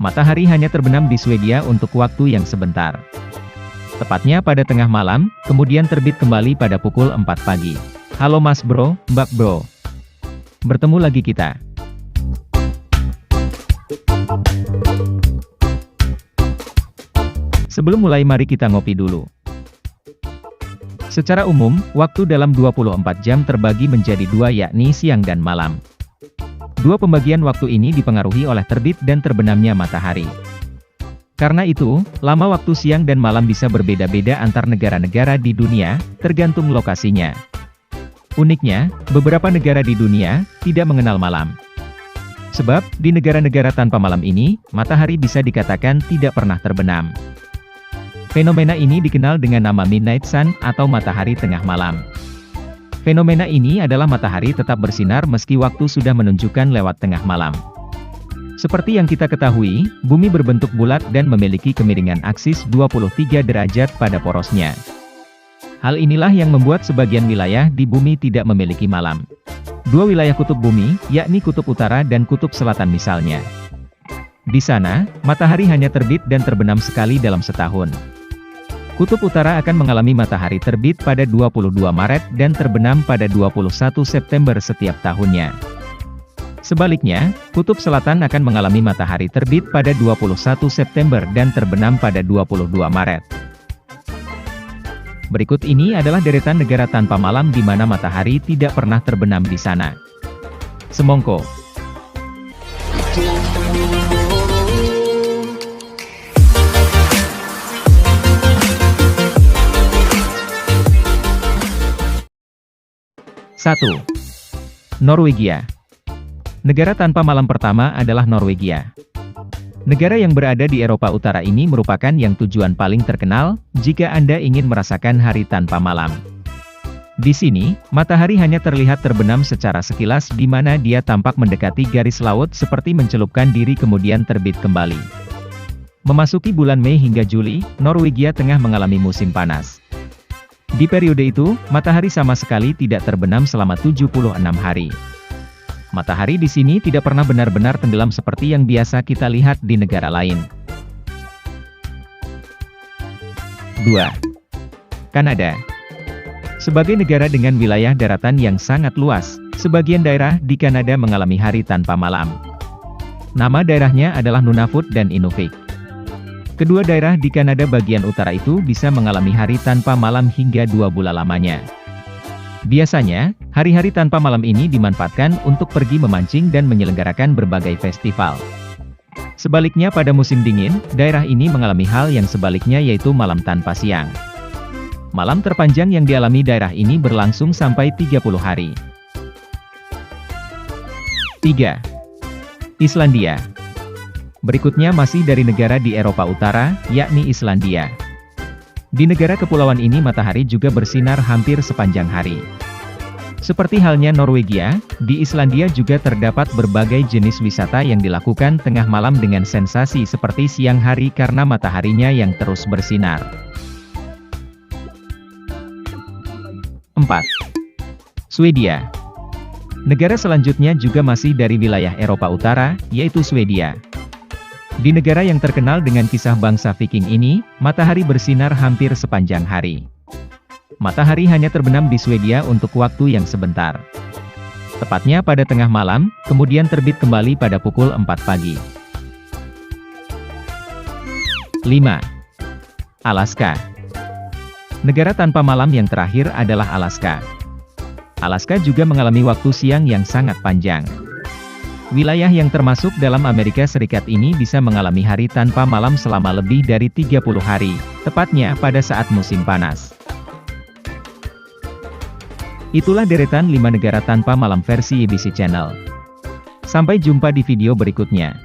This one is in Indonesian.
Matahari hanya terbenam di Swedia untuk waktu yang sebentar. Tepatnya pada tengah malam, kemudian terbit kembali pada pukul 4 pagi. Halo Mas Bro, Mbak Bro. Bertemu lagi kita. Sebelum mulai mari kita ngopi dulu. Secara umum, waktu dalam 24 jam terbagi menjadi dua yakni siang dan malam. Dua pembagian waktu ini dipengaruhi oleh terbit dan terbenamnya matahari. Karena itu, lama waktu siang dan malam bisa berbeda-beda antar negara-negara di dunia, tergantung lokasinya. Uniknya, beberapa negara di dunia tidak mengenal malam. Sebab, di negara-negara tanpa malam ini, matahari bisa dikatakan tidak pernah terbenam. Fenomena ini dikenal dengan nama Midnight Sun atau matahari tengah malam. Fenomena ini adalah matahari tetap bersinar meski waktu sudah menunjukkan lewat tengah malam. Seperti yang kita ketahui, bumi berbentuk bulat dan memiliki kemiringan aksis 23 derajat pada porosnya. Hal inilah yang membuat sebagian wilayah di bumi tidak memiliki malam. Dua wilayah kutub bumi, yakni kutub utara dan kutub selatan misalnya. Di sana, matahari hanya terbit dan terbenam sekali dalam setahun. Kutub Utara akan mengalami matahari terbit pada 22 Maret dan terbenam pada 21 September setiap tahunnya. Sebaliknya, Kutub Selatan akan mengalami matahari terbit pada 21 September dan terbenam pada 22 Maret. Berikut ini adalah deretan negara tanpa malam di mana matahari tidak pernah terbenam di sana. Semongko. Satu. Norwegia. Negara tanpa malam pertama adalah Norwegia. Negara yang berada di Eropa Utara ini merupakan yang tujuan paling terkenal, jika Anda ingin merasakan hari tanpa malam. Di sini, matahari hanya terlihat terbenam secara sekilas di mana dia tampak mendekati garis laut seperti mencelupkan diri kemudian terbit kembali. Memasuki bulan Mei hingga Juli, Norwegia tengah mengalami musim panas. Di periode itu, matahari sama sekali tidak terbenam selama 76 hari. Matahari di sini tidak pernah benar-benar tenggelam seperti yang biasa kita lihat di negara lain. 2. Kanada. Sebagai negara dengan wilayah daratan yang sangat luas, sebagian daerah di Kanada mengalami hari tanpa malam. Nama daerahnya adalah Nunavut dan Inuvik. Kedua daerah di Kanada bagian utara itu bisa mengalami hari tanpa malam hingga 2 bulan lamanya. Biasanya, hari-hari tanpa malam ini dimanfaatkan untuk pergi memancing dan menyelenggarakan berbagai festival. Sebaliknya pada musim dingin, daerah ini mengalami hal yang sebaliknya yaitu malam tanpa siang. Malam terpanjang yang dialami daerah ini berlangsung sampai 30 hari. 3. Islandia. Berikutnya masih dari negara di Eropa Utara, yakni Islandia. Di negara kepulauan ini matahari juga bersinar hampir sepanjang hari. Seperti halnya Norwegia, di Islandia juga terdapat berbagai jenis wisata yang dilakukan tengah malam dengan sensasi seperti siang hari karena mataharinya yang terus bersinar. 4. Swedia. Negara selanjutnya juga masih dari wilayah Eropa Utara, yaitu Swedia. Di negara yang terkenal dengan kisah bangsa Viking ini, matahari bersinar hampir sepanjang hari. Matahari hanya terbenam di Swedia untuk waktu yang sebentar. Tepatnya pada tengah malam, kemudian terbit kembali pada pukul 4 pagi. 5. Alaska. Negara tanpa malam yang terakhir adalah Alaska. Alaska juga mengalami waktu siang yang sangat panjang. Wilayah yang termasuk dalam Amerika Serikat ini bisa mengalami hari tanpa malam selama lebih dari 30 hari, tepatnya pada saat musim panas. Itulah deretan 5 negara tanpa malam versi ABC Channel. Sampai jumpa di video berikutnya.